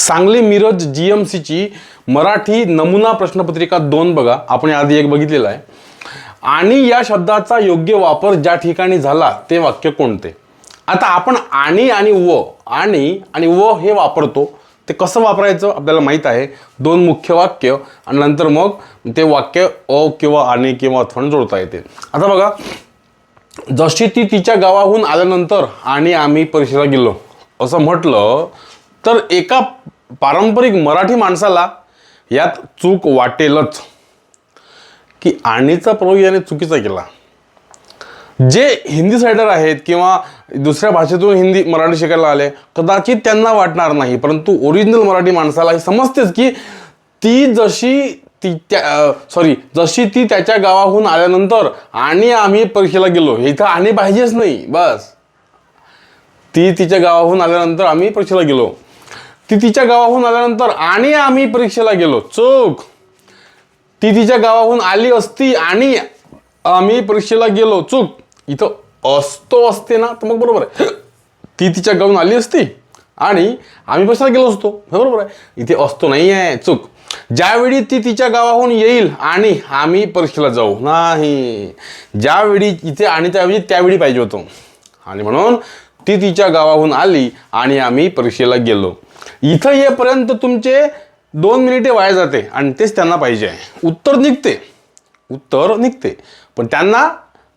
सांगली मिरज जीएमसीची मराठी नमुना प्रश्नपत्रिका 2 बघा, आपण आधी एक बघितलेला आहे. आणि या शब्दाचा योग्य वापर ज्या ठिकाणी झाला ते वाक्य कोणते? आता आपण आणि आणि व हे वापरतो, ते कसं वापरायचं आपल्याला माहीत आहे. 2 मुख्य वाक्य आणि नंतर मग ते वाक्य अ किंवा आणि किंवा अथवा जोडता येते. आता बघा, जशी ती तिच्या गावाहून आल्यानंतर आणि आम्ही परीक्षेला गेलो असं म्हटलं तर एका पारंपरिक मराठी माणसाला यात चूक वाटेलच की आणीचा प्रयोग याने चुकीचा केला. जे हिंदी सायडर आहेत किंवा दुसऱ्या भाषेतून मराठी शिकायला आले कदाचित त्यांना वाटणार नाही, परंतु ओरिजिनल मराठी माणसाला हे समजतेच की जशी ती त्याच्या गावाहून आल्यानंतर आणि आम्ही परीक्षेला गेलो, हे इथं आणि पाहिजेच नाही. बस, ती तिच्या गावाहून आल्यानंतर आम्ही परीक्षेला गेलो, ती तिच्या गावाहून आल्यानंतर आणि आम्ही परीक्षेला गेलो, चूक. ती तिच्या गावाहून आली असती आणि आम्ही परीक्षेला गेलो, चूक. इथं असते ना, तर मग बरोबर आहे. ती तिच्या गावाहून आली असती आणि आम्ही परीक्षेला गेलो असतो, बरोबर आहे. इथे असतो नाही आहे, चूक. ज्यावेळी ती तिच्या गावाहून येईल आणि आम्ही परीक्षेला जाऊ, नाही. ज्यावेळी इथे आणि त्यावेळी पाहिजे होतं. आणि म्हणून ती तिच्या गावाहून आली आणि आम्ही परीक्षेला गेलो. इथं येईपर्यंत तुमचे 2 मिनिटे वाया जाते आणि तेच त्यांना पाहिजे आहे. उत्तर निघते पण त्यांना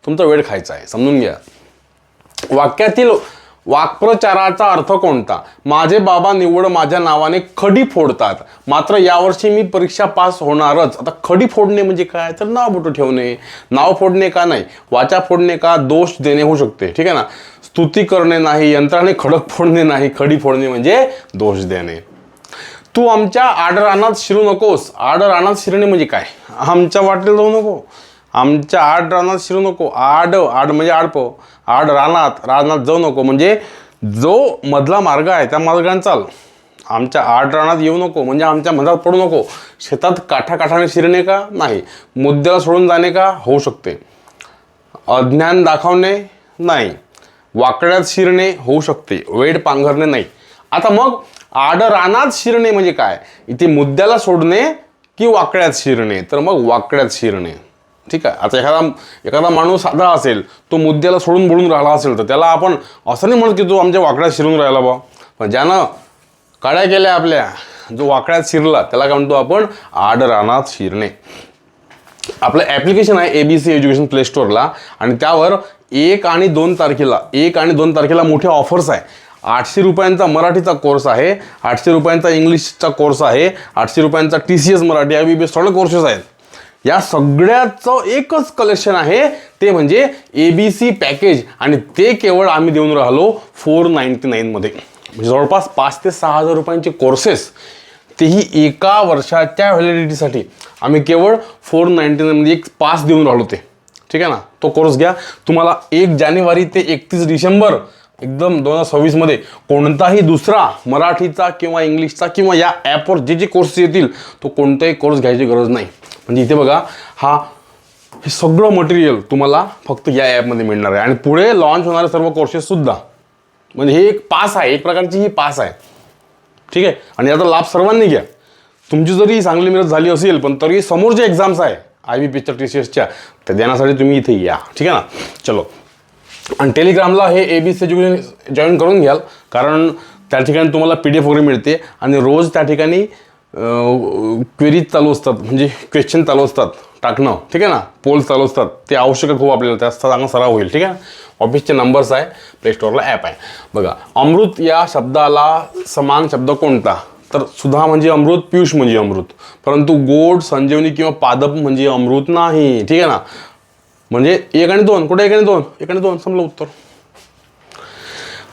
तुमचा वेळ खायचा आहे, समजून घ्या. वाक्यातील वाक्प्रचाराचा अर्थ कोणता? माझे बाबा निव्वळ माझ्या नावाने खडी फोडतात, मात्र यावर्षी मी परीक्षा पास होणारच. आता खडी फोडणे म्हणजे काय? तर नाव बोटं ठेवणे. नाव फोडणे का नाही, वाचा फोडणे का, दोष देणे होऊ शकते, ठीक आहे ना. स्तुती करणे नाही, यंत्राने खडक फोडणे नाही, खडी फोडणे म्हणजे दोष देणे. तू आमच्या आडरानात शिरू नकोस. आडरानात शिरणे म्हणजे काय? आमच्या वाटेला जाऊ नको, आमच्या आडरानात शिरू नको. आड म्हणजे आडपं, रानात जाऊ नको म्हणजे जो मधला मार्ग आहे त्या मार्गाने चाल. आमच्या आडरानात येऊ नको म्हणजे आमच्या मधात पडू नको. शेतात काठाकाठाने शिरणे का? नाही. मुद्द्याला सोडून जाणे का? होऊ शकते. अज्ञान दाखवणे नाही. वाकड्यात शिरणे होऊ शकते, वेड पांघरणे नाही. आता मग आडरानात शिरणे म्हणजे काय? इथे मुद्द्याला सोडणे की वाकड्यात शिरणे? तर मग वाकड्यात शिरणे, ठीक आहे. आता एखादा माणूस साधा असेल, तो मुद्द्याला सोडून बोलून राहिला असेल तर त्याला आपण असं नाही म्हणत की तो आमच्या वाकड्यात शिरून राहिला बा. पण ज्यानं काड्या केल्या आपल्या, जो वाकड्यात शिरला त्याला काय म्हणतो आपण? आडरानात शिरणे. आपलं ॲप्लिकेशन आहे ABC एज्युकेशन प्ले स्टोअरला आणि त्यावर 1 आणि 2 तारखेला मोठ्या ऑफर्स आहे. 800 रुपयांचा मराठीचा कोर्स आहे, 800 रुपयांचा इंग्लिशचा कोर्स आहे, 800 रुपयांचा TCS मराठी IBBS सगळे कोर्सेस आहेत. या सगळ्याचं एकच कलेक्शन आहे, ते म्हणजे ABC पॅकेज. आणि ते केवळ आम्ही देऊन राहिलो 499 मध्ये. म्हणजे जवळपास 5 ते 6 हजार रुपयांचे कोर्सेस, तेही एका वर्षाच्या व्हॅलिडिटीसाठी आम्ही केवळ 499 मध्ये एक पास देऊन राहिलो ते, ठीक आहे ना. तो कोर्स घ्या. तुम्हाला 1 जानेवारी ते 31 डिसेंबर एकदम 2026 मध्ये कोणताही दुसरा मराठीचा किंवा इंग्लिशचा किंवा या ॲपवर जे कोर्स येतील तो कोणताही कोर्स घ्यायची गरज नाही. म्हणजे इथे बघा, हे सगळं मटेरियल तुम्हाला फक्त या ॲपमध्ये मिळणार आहे. आणि पुढे लॉन्च होणारे सर्व कोर्सेस सुद्धा, म्हणजे हे एक पास आहे, एक प्रकारची ही पास आहे, ठीक आहे. आणि याचा लाभ सर्वांनी घ्या. तुमची जरी चांगली मेहनत झाली असेल पण तरी समोर जे एक्झाम्स आहे IBPSच्या TCSच्या, त्या देण्यासाठी तुम्ही इथे या, ठीक आहे ना. चलो, आणि टेलिग्रामला हे ABC एज्युकेशन जॉईन करून घ्याल, कारण त्या ठिकाणी तुम्हाला PDF वगैरे मिळते आणि रोज त्या ठिकाणी क्वेरीज चालू असतात, म्हणजे क्वेश्चन चालू असतात टाकणं, ठीक आहे ना. पोल्स चालू असतात, ते आवश्यक आहे खूप आपल्याला, त्याचा चांगला सराव होईल, ठीक आहे. ऑफिसचे नंबर्स आहे, प्ले स्टोअरला ॲप आहे. बघा, अमृत या शब्दाला समान शब्द कोणता? तर सुधा म्हणजे अमृत, पियुष म्हणजे अमृत, परंतु गोड, संजीवनी किंवा पादप म्हणजे अमृत नाही, ठीक आहे ना. म्हणजे 1 आणि 2, कुठे 1 आणि 2? 1 आणि 2, संपलं उत्तर.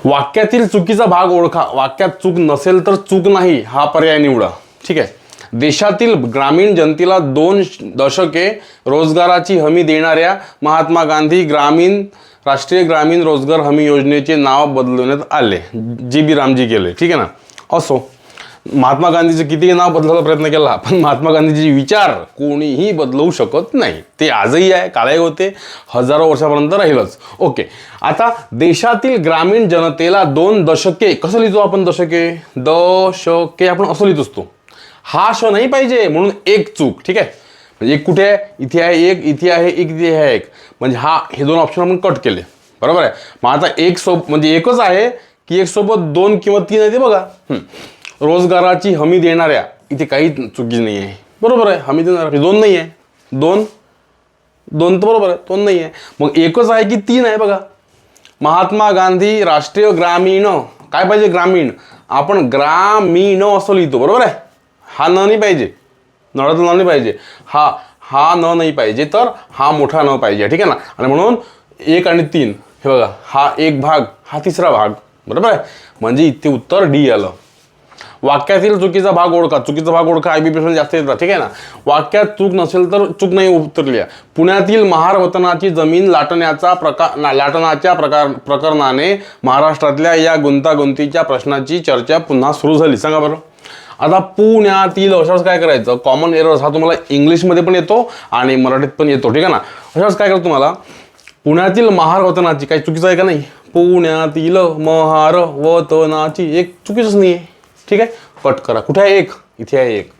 वाक्यातील चुकीचा भाग ओळखा. वाक्यात चूक नसेल तर चूक नाही हा पर्याय निवडा, ठीक आहे. देशातील ग्रामीण जनतेला 2 दशके रोजगाराची हमी देणाऱ्या महात्मा गांधी राष्ट्रीय ग्रामीण रोजगार हमी योजनेचे नाव बदलवण्यात आले. GB रामजी केले, ठीक आहे ना. असो, महात्मा गांधीचं कितीही नाव बदलायचा प्रयत्न केला, पण महात्मा गांधीचे विचार कोणीही बदलवू शकत नाही. ते आजही आहे, कालही होते, हजारो वर्षापर्यंत राहीलच. ओके, आता देशातील ग्रामीण जनतेला 2 दशके, कसं लिहितो आपण दशके? दशके आपण असं लिहित असतो. हा श नाही पाहिजे, म्हणून एक चूक. ठीक आहे, म्हणजे एक कुठे आहे? इथे आहे एक, इथे आहे एक, इथे आहे एक. म्हणजे हे 2 ऑप्शन आपण कट केले. बरोबर आहे. मग आता एक म्हणजे एकच आहे की एक सोबत 2 किंवा 3 आहे ते बघा. रोजगाराची हमी देणाऱ्या, इथे काही चुकी नाही आहे. बरोबर आहे, हमी देणाऱ्या 2 नाही आहे. 2 तर बरोबर आहे, 2 नाही आहे. मग एकच आहे की 3 आहे बघा. महात्मा गांधी राष्ट्रीय ग्रामीण, काय पाहिजे? ग्रामीण. आपण ग्रामीण असं लिहितो. बरोबर आहे. हा न नाही पाहिजे, नळाचा न नाही पाहिजे, हा न नाही पाहिजे, तर हा मोठा न पाहिजे. ठीक आहे ना. आणि म्हणून 1 आणि 3 हे बघा, हा एक भाग, हा तिसरा भाग. बरोबर आहे. म्हणजे इथे उत्तर डी आलं. वाक्यातील चुकीचा भाग ओळखा. चुकीचा भाग ओळखा, IB प्रश्न जास्त येतात. ठीक आहे ना. वाक्यात चूक नसेल तर चूक नाही उतरली. पुण्यातील महार वतनाची जमीन लाटण्याच्या प्रकरणाने महाराष्ट्रातल्या या गुंतागुंतीच्या प्रश्नाची चर्चा पुन्हा सुरू झाली. सांगा बरं. आता पुण्यातील अशाच काय करायचं? कॉमन एरर्स हा तुम्हाला इंग्लिशमध्ये पण येतो आणि मराठीत पण येतो. ठीक आहे ना. अशाच काय करायचं तुम्हाला? पुण्यातील महार वतनाची, काही चुकीचं आहे का नाही? पुण्यातील महार वतनाची, एक चुकीचंच नाही आहे. ठीक आहे, कट करा. कुठे आहे एक? इथे आहे एक.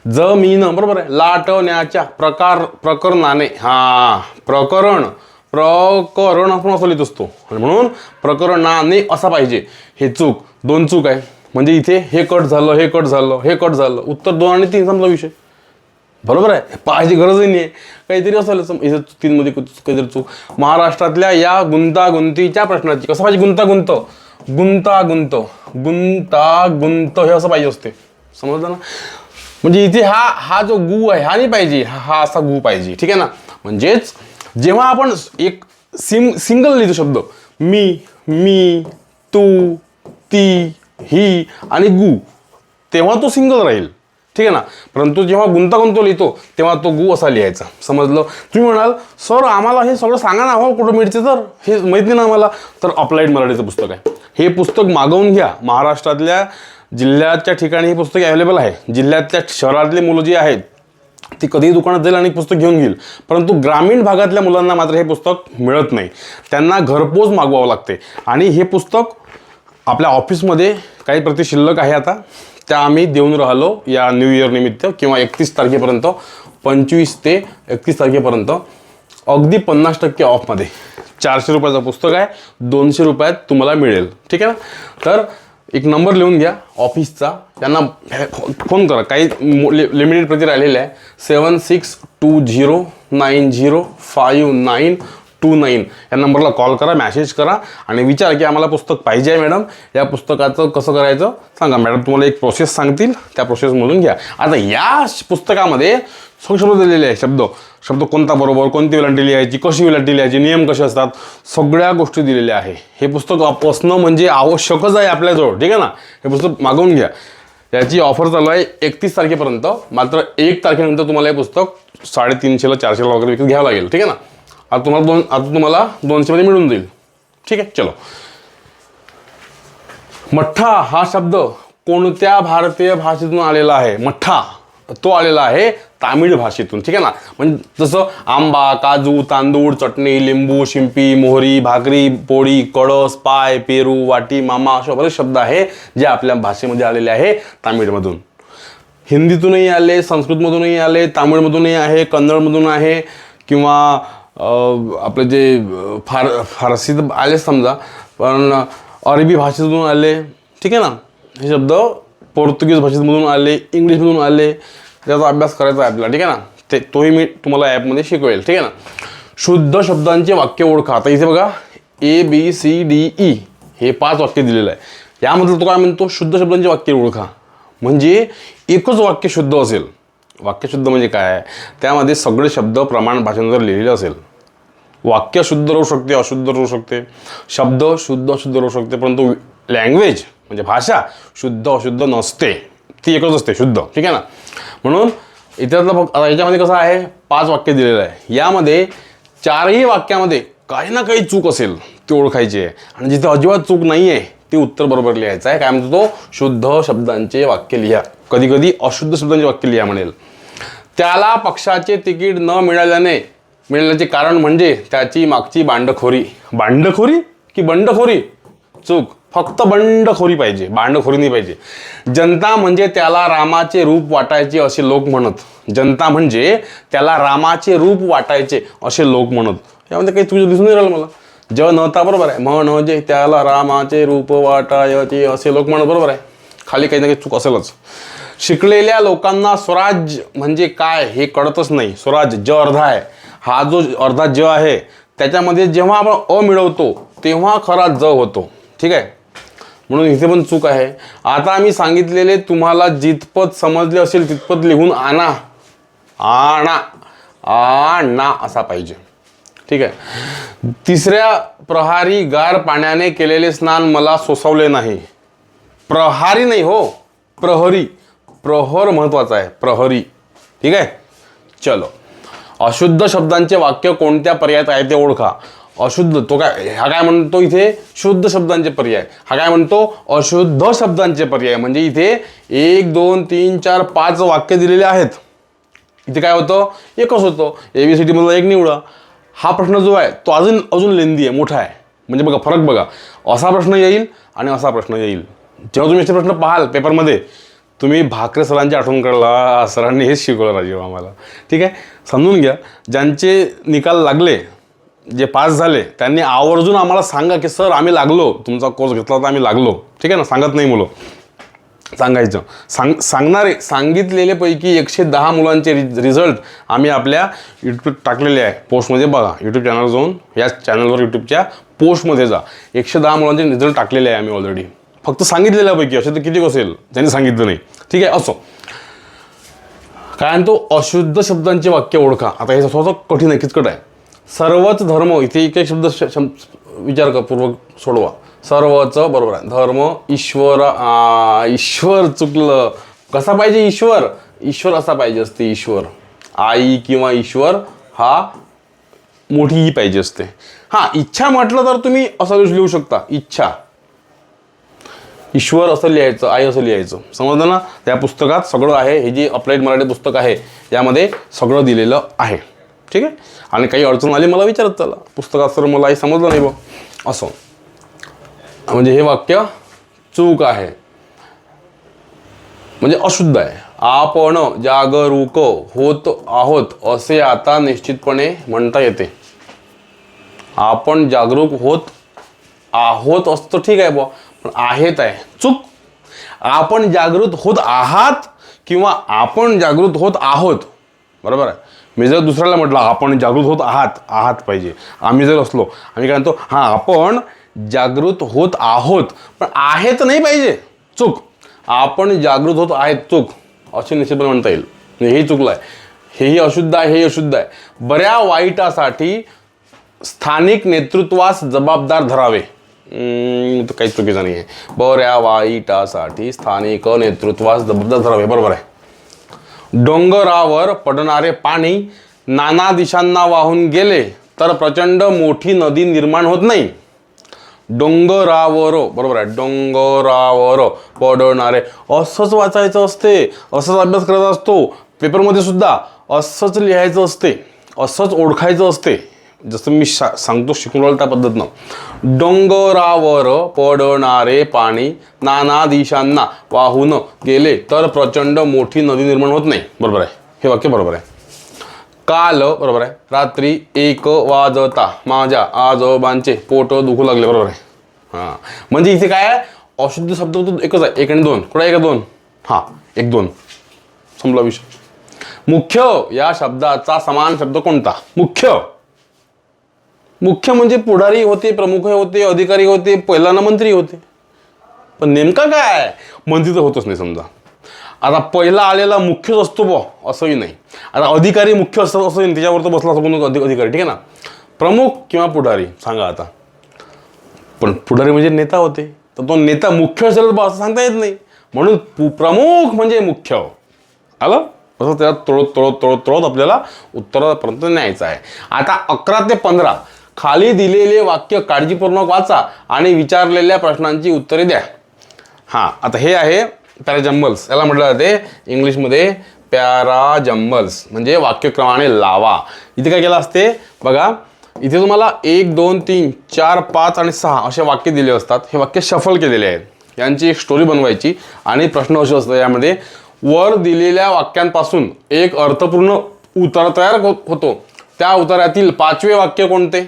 जमीन, बरोबर आहे. लाटण्याच्या प्रकरणाने, प्रकरण आपण असं लिहित असतो, म्हणून प्रकरणाने असा पाहिजे. हे चूक, 2 चूक आहे. म्हणजे इथे हे कट झालं, हे कट झालं, हे कट झालं. उत्तर 2 आणि 3 संपला विषय. बरोबर आहे. पाहायची गरजही नाही आहे. काहीतरी असेल इथे 3 मध्ये काहीतरी चूक. महाराष्ट्रातल्या या गुंतागुंतीच्या प्रश्नाची, कसं पाहिजे? गुंतागुंत हे असं पाहिजे असते. समजलं ना. म्हणजे इथे हा जो गु आहे हा नाही पाहिजे, हा असा गु पाहिजे. ठीक आहे ना. म्हणजेच जेव्हा आपण एक सिंगल लिहितो शब्द, मी, तू, ती, ही आणि गु, तेव्हा तो सिंगल राहील. ठीक आहे ना. परंतु जेव्हा गुंतागुंत लिहितो तेव्हा तो गु असा लिहायचा. समजलं. तुम्ही म्हणाल सर आम्हाला हे सगळं सांगा ना, हो कुठं मिळते, तर हे माहिती नाही ना आम्हाला. तर अप्लाइड मराठीचं पुस्तक आहे. हे पुस्तक मागवून घ्या. महाराष्ट्रातल्या जिल्ह्याच्या ठिकाणी हे पुस्तक अवेलेबल आहे. जिल्ह्यातल्या शहरातली मुलं जी आहेत ती कधीही दुकानात जाईल आणि पुस्तक घेऊन घेईल. परंतु ग्रामीण भागातल्या मुलांना मात्र हे पुस्तक मिळत नाही. त्यांना घरपोच मागवावं लागते. आणि हे पुस्तक आपल्या ऑफिसमध्ये काही प्रति शिल्लक आहे आता, त्या आम्ही देऊन राहिलो या न्यू इयर निमित्त, किंवा 31 तारखेपर्यंत, 25 ते 31 तारखेपर्यंत अगदी 50% ऑफमध्ये. 400 रुपयाचं पुस्तक आहे, 200 रुपयात तुम्हाला मिळेल. ठीक आहे ना. तर एक नंबर लिहून घ्या ऑफिसचा, त्यांना फोन करा. काही लिमिटेड प्रति राहिलेले आहे. 7620905929 या नंबरला कॉल करा, मॅसेज करा आणि विचारा की आम्हाला पुस्तक पाहिजे आहे मॅडम, या पुस्तकाचं कसं करायचं सांगा. मॅडम तुम्हाला एक प्रोसेस सांगतील, त्या प्रोसेसमधून घ्या. आता या पुस्तकामध्ये शब्द दिलेले आहे. शब्द कोणता बरोबर, कोणती वेलांटी लिहायची, कशी वेलांटी लिहायची, नियम कसे असतात, सगळ्या गोष्टी दिलेल्या आहे. हे पुस्तक असणं म्हणजे आवश्यकच आहे आपल्याजवळ. ठीक आहे ना. हे पुस्तक मागवून घ्या. याची ऑफर चालू आहे 31 तारखेपर्यंत. मात्र 1 तारखेनंतर तुम्हाला हे पुस्तक 350ला 400ला वगैरे विकत घ्यावं लागेल. ठीक आहे ना. आता तुम्हाला 200 मध्ये मिळून जाईल. ठीक आहे. चलो. मठ्ठा हा शब्द कोणत्या भारतीय भाषेतून आलेला आहे? मठ्ठा तो आलेला आहे तामिळ भाषेतून. ठीक आहे ना. म्हणजे जसं आंबा, काजू, तांदूळ, चटणी, लिंबू, शिंपी, मोहरी, भाकरी, पोळी, कळस, पाय, पेरू, वाटी, मामा असे बरेच शब्द आहे जे आपल्या भाषेमध्ये आलेले आहे तामिळमधून. हिंदीतूनही आले, संस्कृतमधूनही आले, तामिळमधूनही आहे, कन्नडमधून आहे, किंवा आपले जे फारसी तर आले समजा, पण अरबी भाषेतून आले. ठीक आहे ना. हे शब्द पोर्तुगीज भाषेमधून आले, इंग्लिशमधून आले. त्याचा अभ्यास करायचा आहे आपल्याला. ठीक आहे ना. तोही मी तुम्हाला ॲपमध्ये शिकवेल. ठीक आहे ना. शुद्ध शब्दांचे वाक्य ओळखा. आता इथे बघा ABCDE हे 5 वाक्य दिलेलं आहे. यामधलं तो काय म्हणतो? शुद्ध शब्दांचे वाक्य ओळखा. म्हणजे एकच वाक्य शुद्ध असेल. वाक्य शुद्ध म्हणजे काय? त्यामध्ये सगळे शब्द प्रमाण भाषेनुसार लिहिलेले असेल. वाक्य शुद्ध राहू शकते, अशुद्ध राहू शकते, शब्द शुद्ध अशुद्ध राहू शकते, परंतु लँग्वेज म्हणजे भाषा शुद्ध अशुद्ध नसते, ती एकच असते, शुद्ध. ठीक आहे ना. म्हणून इतिहासाला याच्यामध्ये कसं आहे, 5 वाक्य दिलेलं आहे. यामध्ये 4ही वाक्यामध्ये काही ना काही चूक असेल ते ओळखायची आहे, आणि जिथे अजिबात चूक नाही आहे ते उत्तर बरोबर लिहायचं आहे. काय म्हणतो तो? शुद्ध शब्दांचे वाक्य लिहा. कधी कधी अशुद्ध शब्दांचे वाक्य लिहा म्हणेल. त्याला पक्षाचे तिकीट न मिळाल्याचे कारण म्हणजे त्याची मागची बांडखोरी. बांडखोरी की बंडखोरी? चूक. फक्त बंडखोरी पाहिजे, बांडखोरी नाही पाहिजे. जनता म्हणजे त्याला रामाचे रूप वाटायचे असे लोक म्हणत. जनता म्हणजे त्याला रामाचे रूप वाटायचे असे लोक म्हणत. यामध्ये काही तुझं दिसून नाही राहिलं मला. जेव्हा नव्हता बरोबर आहे. म्हणजे त्याला रामाचे रूप वाटायचे असे लोक म्हणत, बरोबर आहे. खाली काही ना काही चूक असेलच. शिकलेल्या लोकांना स्वराज म्हणजे काय हे कळतच नाही. स्वराज ज अर्धा आहे. हा जो अर्धा ज आहे त्याच्यामध्ये जेव्हा आपण अ मिळवतो तेव्हा खरा ज होतो. ठीक आहे, म्हणून इथे पण चूक आहे. आता आम्ही सांगितलेले तुम्हाला जितपत समजले असेल तितपत लिहून आणा. आणा असा पाहिजे. ठीक आहे. तिसऱ्या प्रहारी गार पाण्याने केलेले स्नान मला सोसवले नाही. प्रहारी नाही हो, प्रहरी. प्रहर महत्वाचा आहे, प्रहरी. ठीक आहे. चलो, अशुद्ध शब्दांचे वाक्य कोणत्या पर्यायात आहे ते ओळखा. अशुद्ध तो काय, हा काय म्हणतो इथे? शुद्ध शब्दांचे पर्याय. हा काय म्हणतो? अशुद्ध शब्दांचे पर्याय. म्हणजे इथे 1 2 3 4 5 वाक्य दिलेले आहेत. इथे काय होतं? एकच होतं. ABCD मधला एक निवडा. हा प्रश्न जो आहे तो अजून लेंदी आहे, मोठा आहे. म्हणजे बघा फरक बघा. असा प्रश्न येईल आणि असा प्रश्न येईल. जेव्हा तुम्ही असे प्रश्न पाहाल पेपरमध्ये, तुम्ही भाकरे सरांची आठवण करायला, सरांनी हेच शिकवलं राजीव आम्हाला. ठीक आहे, समजून घ्या. ज्यांचे निकाल लागले, जे पास झाले, त्यांनी आवर्जून आम्हाला सांगा की सर आम्ही लागलो, तुमचा कोर्स घेतला होता आम्ही लागलो. ठीक आहे ना, सांगत नाही मुलं, सांगायचं. सांगणारे सांगितलेल्यापैकी 110 मुलांचे रिझल्ट आम्ही आपल्या यूट्यूब टाकलेले आहे पोस्टमध्ये. बघा यूट्यूब चॅनल जाऊन, या चॅनलवर यूट्यूबच्या पोस्टमध्ये जा. 110 मुलांचे रिझल्ट टाकलेले आहे आम्ही ऑलरेडी. फक्त सांगितलेल्यापैकी, असे तर किती असेल त्यांनी सांगितलं नाही. ठीक आहे, असो. काय म्हणतो? अशुद्ध शब्दांचे वाक्य ओळखा. आता हे थोडंसं कठीण आहे, किचकट आहे. सर्वच धर्म, इथे एक एक शब्द विचारपूर्वक सोडवा. सर्वच बरोबर आहे. धर्म, ईश्वर चुकलं. कसा पाहिजे ईश्वर? ईश्वर असा पाहिजे असते. ईश्वर, आई किंवा ईश्वर हा मोठी पाहिजे असते. हा, इच्छा म्हटलं तर तुम्ही असं लिहू शकता. इच्छा, ईश्वर असं लिहायचं, आई असं लिहायचं. समजलं ना? त्या पुस्तकात सगळं आहे. हे जे अप्लाइड मराठी पुस्तक आहे यामध्ये सगळं दिलेलं आहे. ठीक आहे. आणि काही अडचण आली मला विचारत चला. पुस्तकात सर मला हे समजलं नाही बा असं, म्हणजे हे वाक्य चूक आहे, म्हणजे अशुद्ध आहे. आपण जागरूक होत आहोत असे आता निश्चितपणे म्हणता येते. आपण जागरूक होत आहोत असतं ठीक आहे बुवा, पण आहेत आहे चूक. आपण जागृत होत आहात किंवा आपण जागृत होत आहोत, बरोबर आहे. मी जर दुसऱ्याला म्हटलं आपण जागृत होत आहात पाहिजे. आम्ही जर असलो, आम्ही काय म्हणतो? हां, आपण जागृत होत आहोत, पण आहेत नाही पाहिजे, चूक. आपण जागृत होत आहेत, चूक. असे निश्चितपणे म्हणता येईल. हे चुकलं आहे, हेही अशुद्ध आहे, हे अशुद्ध आहे. बऱ्या वाईटासाठी स्थानिक नेतृत्वास जबाबदार धरावे. तर काही चुकीचं नाही आहे. बऱ्या वाईटासाठी स्थानिक नेतृत्वास जबाबदार धरावे, बरोबर आहे. डोंगरावर पडणारे पाणी नाना दिशांना वाहून गेले तर प्रचंड मोठी नदी निर्माण होत नाही. डोंगरावर, बरोबर आहे. डोंगरावर पडणारे, असंच वाचायचं असते, असंच अभ्यास करायचा असतो. पेपरमध्ये सुद्धा असंच लिहायचं असते, असंच ओळखायचं असते. जसं मी सांगतो शिकून राहिलो त्या पद्धतीनं. डोंगरावर पडणारे पाणी नाना दिशांना वाहून गेले तर प्रचंड मोठी नदी निर्माण होत नाही, बरोबर आहे. हे वाक्य बरोबर आहे. काल, बरोबर आहे. रात्री 1 वाजता माझ्या आजोबांचे पोट दुखू लागले, बरोबर आहे. हां, म्हणजे इथे काय आहे? अशुद्ध शब्द एकच आहे, 1 आणि 2. कुठे 1 2? हां, 1 2 संपला विषय. मुख्य या शब्दाचा समान शब्द कोणता? मुख्य. मुख्य म्हणजे पुढारी होते, प्रमुख होते, अधिकारी होते, पहिल्यांदा मंत्री होते. पण नेमका काय? मंत्री तर होतच नाही समजा. आता पहिला आलेला मुख्यच असतो बो, असंही नाही. आता अधिकारी मुख्य असतात असंही नाही, त्याच्यावर तर बसला असं कोण अधिकारी, ठीक आहे ना. प्रमुख किंवा पुढारी सांगा आता. पण पुढारी म्हणजे नेता होते, तर तो नेता मुख्य असेल बा असं सांगता येत नाही. म्हणून प्रमुख म्हणजे मुख्य आलं. असं त्याला तोडत आपल्याला उत्तरापर्यंत न्यायचं आहे. आता 11 ते 15 खाली दिलेले वाक्य काळजीपूर्वक वाचा आणि विचारलेल्या प्रश्नांची उत्तरे द्या. हां, आता हे आहे पॅराजम्बल्स. याला म्हटलं जाते इंग्लिशमध्ये पॅराजम्बल्स, म्हणजे वाक्यक्रमाने लावा. इथे काय केलं असते बघा, इथे तुम्हाला 1 2 3 4 5 आणि 6 असे वाक्य दिले असतात. हे वाक्य शफल केलेले आहेत. यांची एक स्टोरी बनवायची आणि प्रश्न असे असतो यामध्ये, वर दिलेल्या वाक्यांपासून एक अर्थपूर्ण उतारा तयार होतो. त्या उतार्यातील 5वे वाक्य कोणते,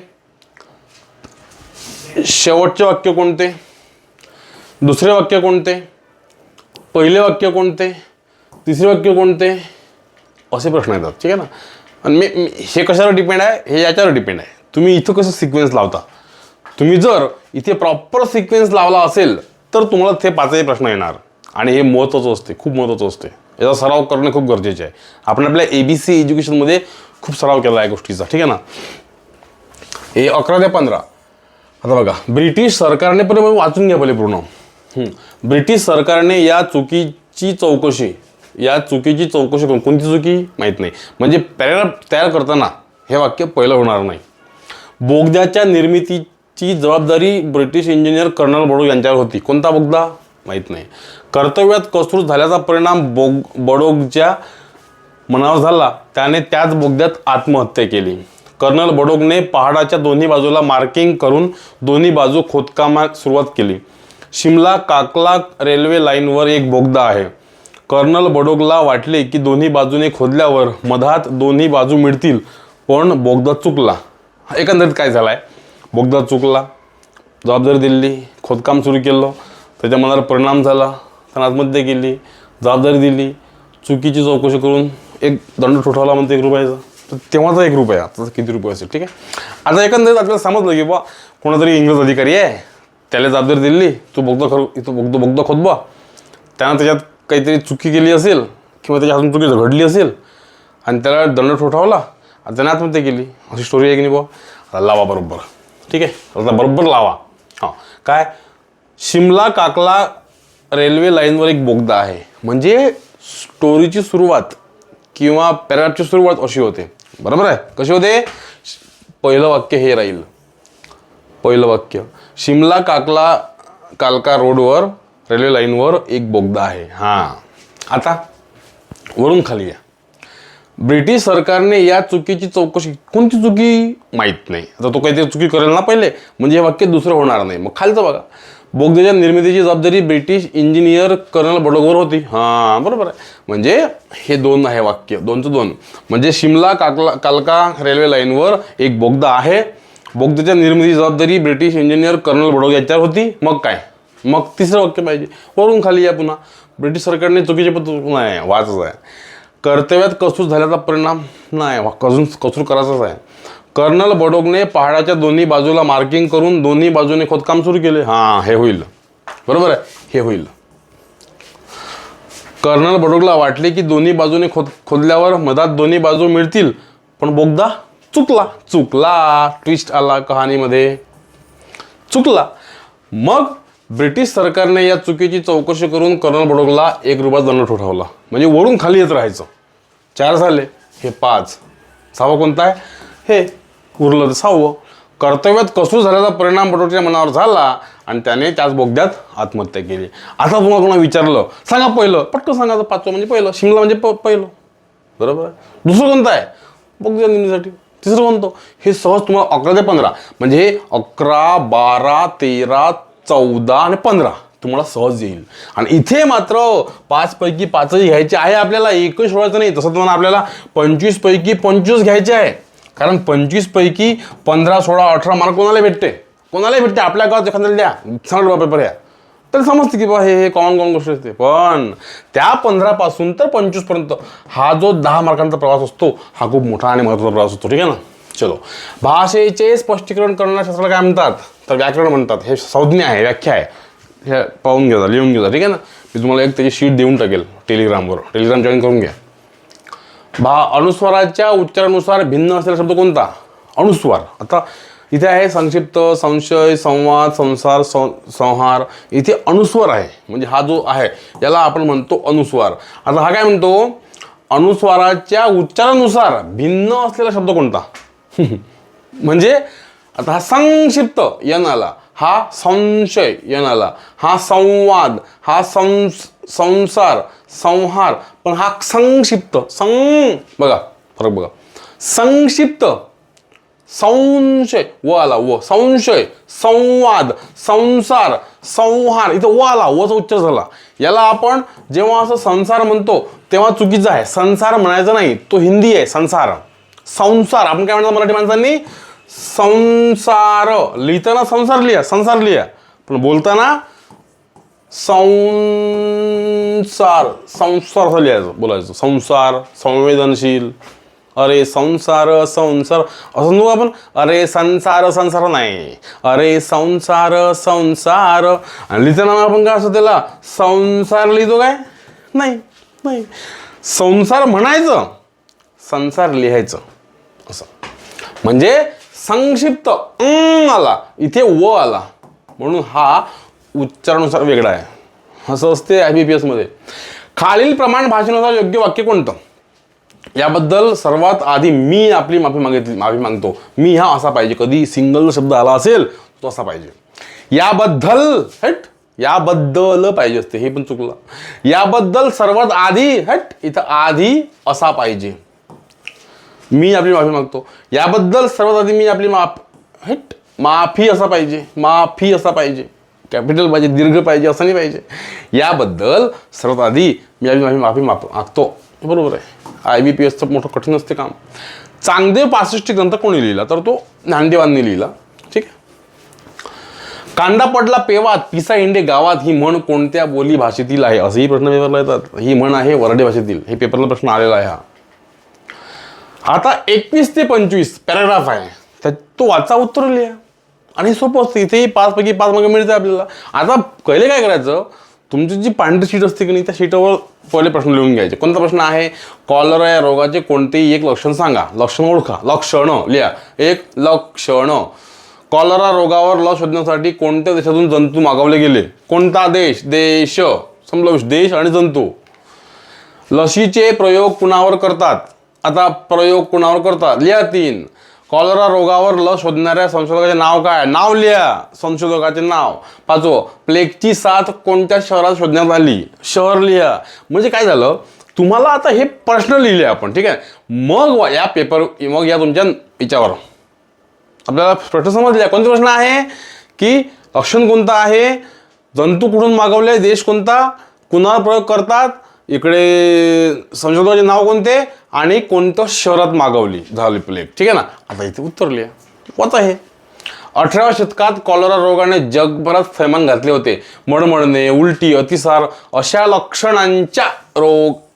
शेवटचे वाक्य कोणते, दुसरे वाक्य कोणते, पहिले वाक्य कोणते, तिसरे वाक्य कोणते, असे प्रश्न येतात. ठीक आहे ना. आणि मी हे कशावर डिपेंड आहे, हे याच्यावर डिपेंड आहे तुम्ही इथं कसं सिक्वेन्स लावता. तुम्ही जर इथे प्रॉपर सिक्वेन्स लावला असेल तर तुम्हाला ते 5ही प्रश्न येणार. आणि हे महत्त्वाचं असते, खूप महत्त्वाचं असते. याचा सराव करणे खूप गरजेचे आहे. आपण आपल्या ABC एज्युकेशनमध्ये खूप सराव केला आहे गोष्टीचा. ठीक आहे ना. हे 11 ते 15. आता बघा, ब्रिटिश सरकारने पण वाचून घ्या पहिले पूर्ण. ब्रिटिश सरकारने या चुकीची चौकशी करून, कोणती चुकी माहीत नाही, म्हणजे पॅराग्राफ तयार करताना हे वाक्य पहिलं होणार नाही. बोगद्याच्या निर्मितीची जबाबदारी ब्रिटिश इंजिनियर कर्नल बडोग यांच्यावर होती. कोणता बोगदा माहीत नाही. कर्तव्यात कसूर झाल्याचा परिणाम बडोगच्या मनावर झाला. त्याने त्याच बोगद्यात आत्महत्या केली. कर्नल बडोगने पहाडाच्या दोन्ही बाजूला मार्किंग करून दोन्ही बाजू खोदकामास सुरुवात केली. शिमला काकला रेल्वे लाईनवर एक बोगदा आहे. कर्नल बडोगला वाटले की दोन्ही बाजूने खोदल्यावर मधात दोन्ही बाजू मिळतील, पण बोगदा चुकला. एकंदरीत काय झालं आहे, बोगदा चुकला, जबाबदारी दिली, खोदकाम सुरू केलं, त्याच्या मनावर परिणाम झाला, त्यानं आत्महत्या केली, जबाबदारी दिली, चुकीची चौकशी करून एक दंड ठोठावला म्हणते 1 रुपयाचा. तर तेव्हाचा 1 रुपया, आता किती रुपये असेल. ठीक आहे. आता एकंदरीत आपल्याला समजलं की बा कोणातरी इंग्रज अधिकारी आहे, त्याला जबाबदारी दिली, तू बोगदा खोद बा. त्यानं त्याच्यात काहीतरी चुकी केली असेल किंवा त्याच्या हातून चुकी घडली असेल आणि त्याला दंड ठोठावला आणि त्याने आत्महत्या केली, अशी स्टोरी आहे की नाही बा. आता लावा बरोबर. ठीक आहे. आता बरोबर लावा. हां, काय, शिमला काकला रेल्वे लाईनवर एक बोगदा आहे, म्हणजे स्टोरीची सुरुवात किंवा पॅराग्राफची सुरुवात अशी होते. बरोबर आहे. कशी होते, पहिलं वाक्य हे राहील. पहिलं वाक्य, शिमला कालका रोडवर रेल्वे लाईनवर एक बोगदा आहे. हां, आता वरून खाली या. ब्रिटिश सरकारने या चुकीची चौकशी, कोणती चुकी माहीत नाही. आता तो काहीतरी चुकी करेल ना पहिले, म्हणजे हे वाक्य दुसरं होणार नाही. मग खालचं बघा, बोगद्याच्या निर्मितीची जबाबदारी ब्रिटिश इंजिनियर कर्नल बडोगवर होती. हां, बरोबर आहे. म्हणजे हे 2 आहे वाक्य, 2चं 2. म्हणजे शिमला कालका रेल्वे लाईनवर एक बोगदा आहे. बोगद्याच्या निर्मितीची जबाबदारी ब्रिटिश इंजिनियर कर्नल बडोग यांच्यावर होती. मग काय, मग तिसरं वाक्य पाहिजे. वरून खाली या पुन्हा. ब्रिटिश सरकारने चुकीचे पद्धत नाही, वाचच आहे. कर्तव्यात कसूर झाल्याचा परिणाम नाही, अजून कसूर करायचाच आहे. कर्नल बडोगने पहाडाच्या दोन्ही बाजूला मार्किंग करून दोन्ही बाजूने खोदकाम सुरू केले. हां, हे होईल. बरोबर आहे, हे होईल. कर्नल बडोगला वाटले की दोन्ही बाजूने खोदल्यावर मधात दोन्ही बाजू मिळतील, पण बोगदा चुकला. ट्विस्ट आला कहाणीमध्ये, चुकला. मग ब्रिटिश सरकारने या चुकीची चौकशी करून कर्नल बडोगला 1 रुपयाचा दंड ठोठावला. म्हणजे वरून खाली येत राहायचं. 4 झाले, हे 5. 6वं कोणता आहे, हे उरलं तर 6वं. कर्तव्यात कसूर झाल्याचा परिणाम बडोगच्या मनावर झाला आणि त्याने त्याच बोगद्यात आत्महत्या केली. आता तुम्हाला विचारलं, सांगा पहिलं, पटकन सांगा. 5वं म्हणजे पहिलं, शिमला म्हणजे पहिलं. बरोबर आहे. दुसरं कोणतं आहे, बोगद्या निर्मितीसाठी. तिसरं कोणतं, हे सहज तुम्हाला 11 ते 15, म्हणजे 11, 12, 13, 14 आणि 15 तुम्हाला सहज येईल. आणि इथे मात्र 5 पैकी 5ही घ्यायचे आहे आपल्याला, एकही सोडायचं नाही. तसं तुम्हाला आपल्याला 25 पैकी 25 घ्यायचे आहे. कारण 25 पैकी 15, 16, 18 मार्क कोणाला भेटते, आपल्या गावात एखाद्याला द्या, सांगा पेपर या, तर समजते की बा हे कॉमन गोष्ट असते. पण त्या 15 पासून तर 25 पर्यंत हा जो 10 मार्कांचा प्रवास असतो, हा खूप मोठा आणि महत्त्वाचा प्रवास असतो. ठीक आहे ना. चलो, भाषेचे स्पष्टीकरण करणाऱ्या शास्त्राला काय म्हणतात, तर व्याकरण म्हणतात. हे संज्ञा आहे, व्याख्या आहे. हे पाहून घ्या, लिहून घ्या. ठीक आहे ना. मी तुम्हाला एक त्याची शीट देऊन टाकेल टेलिग्रामवर, टेलिग्राम जॉईन करून घ्या. अनुस्वाराच्या उच्चारानुसार भिन्न असलेला शब्द कोणता, अनुस्वार. आता इथे आहे संक्षिप्त, संशय, संवाद, संसार, संहार. इथे अनुस्वार आहे, म्हणजे हा जो आहे याला आपण म्हणतो अनुस्वार. आता हा काय म्हणतो, अनुस्वाराच्या उच्चारानुसार भिन्न असलेला शब्द कोणता. म्हणजे आता हा संक्षिप्त यन आला, हा संशय यन आला, हा संवाद, हा संसार, संहार, पण हा संक्षिप्त बघा फरक बघा. संक्षिप्त संशय व आला, व संशय, संवाद, संसार, संहार, इथं व आला, वचा उच्चार झाला. याला आपण जेव्हा असं संसार म्हणतो तेव्हा चुकीचं आहे. संसार म्हणायचं नाही, तो हिंदी आहे. संसार, संसार आपण काय म्हणतो मराठी माणसांनी? संसार. लिहिताना संसार लिहा, संसार लिहा, पण बोलताना संसार, संसार असं लिहायचं, बोलायचं. संसार, संवेदनशील. अरे संसार, संसार असं नको आपण. अरे संसार, संसार नाही. अरे संसार, संसार. आणि लिहिताना आपण काय असं त्याला संसार लिहितो काय? नाही, नाही. संसार म्हणायचं, संसार लिहायचं असं. म्हणजे संक्षिप्त आला, इथे व आला, म्हणून हा उच्चारानुसार वेगळा आहे. असं असते IBPS मध्ये. खालील प्रमाण भाषेनुसार योग्य वाक्य कोणतं? याबद्दल सर्वात आधी मी आपली माफी मागतो. मी हा असा पाहिजे. कधी सिंगल शब्द आला असेल तो असा पाहिजे. याबद्दल याबद्दल पाहिजे असते, हे पण चुकलं. याबद्दल सर्वात आधी इथं आधी असा पाहिजे. मी आपली माफी मागतो. याबद्दल सर्वात आधी मी आपली माफी असा पाहिजे. माफी असा पाहिजे, कॅपिटल पाहिजे, दीर्घ पाहिजे, असं नाही पाहिजे. याबद्दल सर्वात आधी मी आपली माफी मागतो. बरोबर आहे. IBPSचं मोठं कठीण असते काम. चांगदेव 65 ग्रंथ कोणी लिहिला? तर तो ज्ञानदेवांनी लिहिला. ठीक आहे. कांदा पडला पेवात, पिसा हिंडे गावात ही म्हण कोणत्या बोली भाषेतील आहे? असंही प्रश्न पेपरला येतात. ही म्हण आहे वऱ्हाडी भाषेतील. हे पेपरला प्रश्न आलेला आहे हा. आता 21 ते 25 पॅराग्राफ आहे, त्यात तो वाचा, उत्तर लिहा. आणि सोपं असतं. इथेही 5 पैकी 5 मार्क मिळते आपल्याला. आता पहिले काय करायचं, तुमची जी पांढरी शीट असते की नाही, त्या शीटवर पहिले प्रश्न लिहून घ्यायचे. कोणता प्रश्न आहे? कॉलरा या रोगाचे कोणतेही एक लक्षण सांगा. लक्षण ओळखा. लक्षण लिहा. एक लक्षण. कॉलरा रोगावर लस शोधण्यासाठी कोणत्या देशातून जंतू मागवले गेले? कोणता देश? देश समजा, देश आणि जंतू. लसीचे प्रयोग कुणावर करतात? आता प्रयोग कुणावर करतात लिहा. 3. कॉलरा रोगावर लस शोधणाऱ्या संशोधकाचे नाव काय? नाव लिहा, संशोधकाचे नाव. 5. प्लेगची साथ कोणत्या शहरात शोधण्यात आली? शहर लिहा. म्हणजे काय झालं, तुम्हाला आता हे प्रश्न लिहिले आपण. ठीक आहे. मग या तुमच्या याच्यावर आपल्याला प्रश्न समजले. कोणते प्रश्न आहे की लक्षण कोणतं आहे, जंतू कुठून मागवले, देश कोणता, कुणावर प्रयोग करतात, इकडे संशोधकाचे नाव कोणते, आणि कोणत्या शहरात मागवली झाली प्लेग. ठीक आहे ना. आता इथे उत्तर लिहा. वाचा हे. 18व्या शतकात कॉलरा रोगाने जगभरात थैमान घातले होते. मळमळणे, उलटी, अतिसार अशा लक्षणांच्या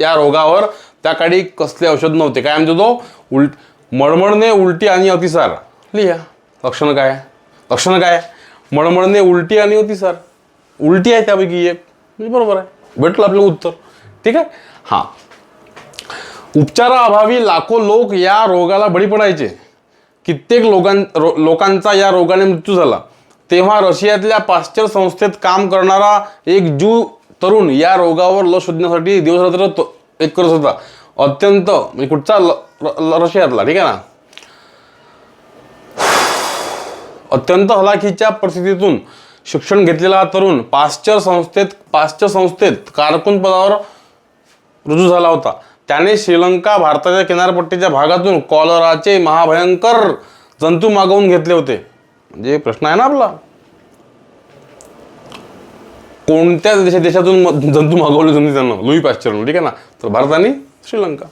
या रोगावर त्या काळी कसले औषध नव्हते. काय म्हणतो तो? मळमळणे, उलटी आणि अतिसार लिहा. लक्षण काय? लक्षण काय? मळमळणे, उलटी आणि अतिसार. उलटी आहे त्यापैकी एक, म्हणजे बरोबर आहे. भेटलं आपलं उत्तर. ठीक आहे. हां. उपचाराअभावी लाखो लोक या रोगाला बळी पडायचे. कित्येक लोकांचा या रोगाने मृत्यू झाला. तेव्हा रशियातल्या पाश्चर संस्थेत काम करणारा एक ज्यू तरुण या रोगावर लस शोधण्यासाठी दिवसरात्र एक करत होता. अत्यंत म्हणजे कुठचा? रशियातला. ठीक आहे ना. अत्यंत हलाखीच्या परिस्थितीतून शिक्षण घेतलेला तरुण पाश्चर संस्थेत कारकून पदावर रुजू झाला होता. त्याने श्रीलंका, भारताच्या किनारपट्टीच्या भागातून कॉलराचे महाभयंकर जंतू मागवून घेतले होते. म्हणजे प्रश्न आहे ना आपला, कोणत्या देशातून जंतू मागवले तुम्ही त्यांना? लुई पाश्चरनं. ठीक आहे ना. तर भारत आणि श्रीलंका.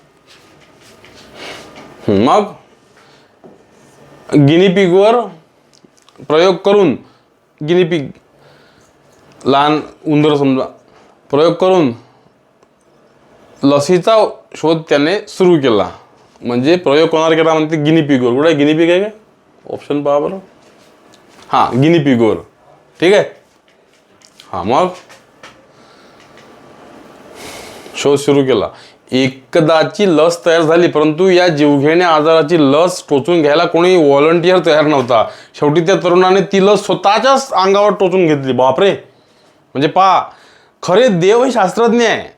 मग गिनीपिगवर प्रयोग करून, गिनीपिग लहान उंदर समजा, प्रयोग करून लसीचा शोध त्याने सुरू केला. म्हणजे प्रयोग कोणावर केला म्हणते? गिनीपिगवर. कुठे गिनीपिग आहे काय? ऑप्शन पहा बरं. हां, गिनीपिगवर. ठीक आहे. हां, मग शोध सुरू केला. एकदाची लस तयार झाली, परंतु या जीवघेण्या आजाराची लस टोचून घ्यायला कोणी व्हॉलंटियर तयार नव्हता. शेवटी त्या तरुणाने ती लस स्वतःच्याच अंगावर टोचून घेतली. बापरे. म्हणजे पहा, खरे देव हे शास्त्रज्ञ आहे.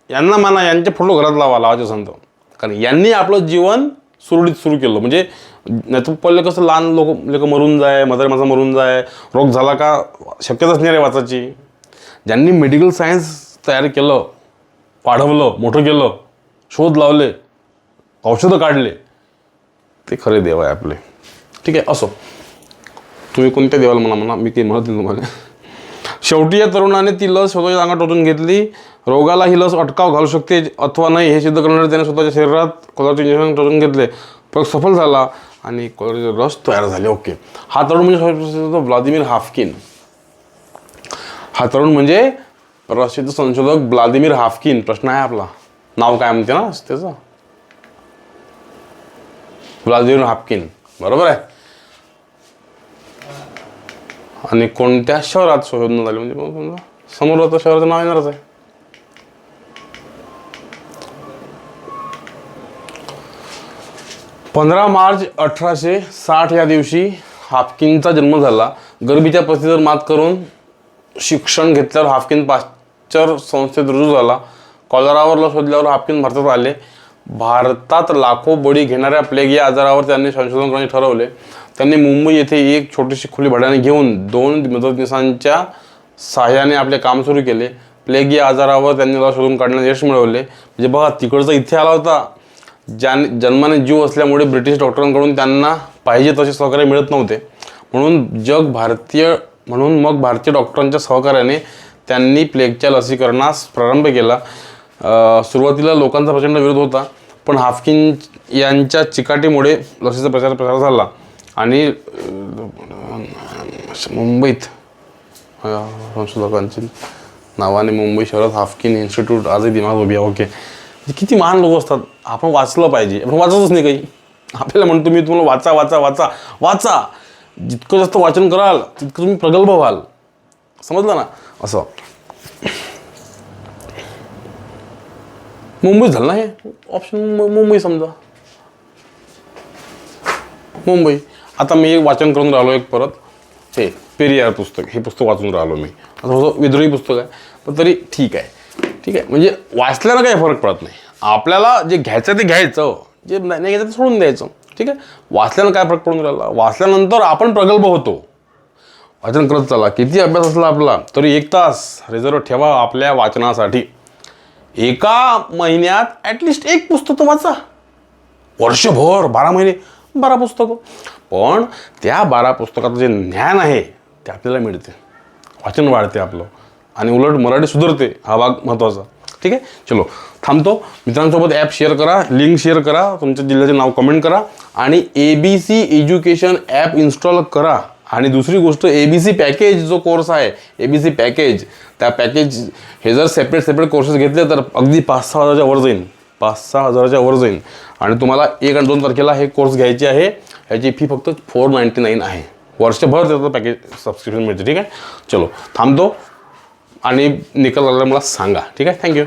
यांना माना, यांचे फोटो घरात लावायचे सांगतो, कारण यांनी आपलं जीवन सुरळीत सुरू केलं. म्हणजे नाही तर पहिले कसं लहान लोक मरून जाय, म्हातारे माणसं मरून जाय, रोग झाला का शक्यताच नाही रे वाचायची. ज्यांनी मेडिकल सायन्स तयार केलं, वाढवलं, मोठं केलं, शोध लावले, औषधं काढले, ते खरे देव आहे आपले. ठीक आहे, असो तुम्ही कोणत्या देवाला म्हणा, मी काही म्हणत नाही तुम्हाला. शेवटी या तरुणाने ती लस स्वतःच्या अंगात टोचून घेतली. रोगाला ही लस अटकाव घालू शकते अथवा नाही हे सिद्ध करण्यासाठी त्याने स्वतःच्या शरीरात कोलाचे इंजेक्शन टोचून घेतले. प्रयोग सफल झाला आणि कोलाचे रस तयार झाले. ओके, हा तरुण म्हणजे व्लादिमीर हाफकिन. हा तरुण म्हणजे प्रसिद्ध संशोधक व्लादिमीर हाफकिन. प्रश्न आहे आपला, नाव काय म्हणते ना त्याचं, व्लादिमीर हाफकिन, बरोबर आहे. आणि कोणत्या शहरात शोधून झाले, म्हणजे समोर आता शहराचं नाव येणारच आहे. मार्च 1860 या दिवशी हाफकिनचा जन्म झाला. गरिबीच्या परिस्थितीवर मात करून शिक्षण घेतल्यावर हाफकिन पाश्चर संस्थेत रुजू झाला. कॉलरावर लस शोधल्यावर हाफकिन भारतात आले. भारतात लाखो बळी घेणाऱ्या प्लेग या आजारावर त्यांनी संशोधन करण्याचे ठरवले. त्यांनी मुंबई येथे एक छोटीशी खुली भाड्याने घेऊन 2 मदतनीसांच्या सहाय्याने आपले काम सुरू केले. प्लेग या आजारावर त्यांनी लस शोधून काढण्यात यश मिळवले. म्हणजे बघा, तिकडचा इथे आला होता, जन्माने जीव असल्यामुळे ब्रिटिश डॉक्टरांकडून त्यांना पाहिजे तसे सहकार्य मिळत नव्हते. म्हणून मग भारतीय डॉक्टरांच्या सहकार्याने त्यांनी प्लेगच्या लसीकरणास प्रारंभ केला. सुरुवातीला लोकांचा प्रचंड विरोध होता, पण हाफकिन यांच्या चिकाटीमुळे लसीचा प्रसार झाला आणि मुंबईत संशोधकांची नावाने मुंबई शहरात हाफकिन इन्स्टिट्यूट आजही दिमाग उभी आहे. ओके, किती महान लोक असतात. आपण वाचलं पाहिजे, आपण वाचतच नाही काही. आपल्याला म्हणतो मी तुम्हाला वाचा वाचा वाचा वाचा, जितकं जास्त वाचन कराल तितकं तुम्ही प्रगल्भ व्हाल, समजलं ना. असं मुंबईत झालं ना हे ऑप्शन, मुंबई समजा, मुंबई. आता मी एक वाचन करून राहिलो एक परत, हे पेरियार पुस्तक, हे पुस्तक वाचून राहिलो मी. आता थोडंसं विद्रोही पुस्तक आहे, पण तरी ठीक आहे. म्हणजे वाचल्यानं काही फरक पडत नाही. आपल्याला जे घ्यायचं ते घ्यायचं, जे नाही घ्यायचं ते सोडून द्यायचं. ठीक आहे, वाचल्यानं काय फरक पडून राहिला, वाचल्यानंतर आपण प्रगल्भ होतो. वाचन करत चला, किती अभ्यास असला आपला तरी 1 तास रिझर्व ठेवा आपल्या वाचनासाठी. एका महिन्यात ॲटलिस्ट 1 पुस्तक वाचा. वर्षभर 12 महिने 12 पुस्तकं, पण त्या 12 पुस्तकाचं जे ज्ञान आहे ते आपल्याला मिळते, वाचन वाढते आपलं, आणि उलट मराठी सुधारते. हा भाग महत्त्वाचा. ठीक आहे, चलो थांबतो. मित्रांसोबत ॲप शेअर करा, लिंक शेअर करा, तुमच्या जिल्ह्याचे नाव कमेंट करा, आणि ABC एज्युकेशन ॲप इन्स्टॉल करा. आणि दुसरी गोष्ट, ABC पॅकेज जो कोर्स आहे, ABC पॅकेज, त्या पॅकेज हे जर सेपरेट कोर्सेस घेतले तर अगदी 5-6 हजाराच्या वर जाईल, 5-6 हजाराच्या वर जाईल. आणि तुम्हाला 1 आणि 2 तारखेला हे कोर्स घ्यायचे आहे. ह्याची फी फक्त 499 आहे. वर्षभर त्याचं पॅकेज सबस्क्रिप्शन मिळते. ठीक आहे, चलो थांबतो, आणि निकाल लागला मला सांगा. ठीक आहे, थँक्यू.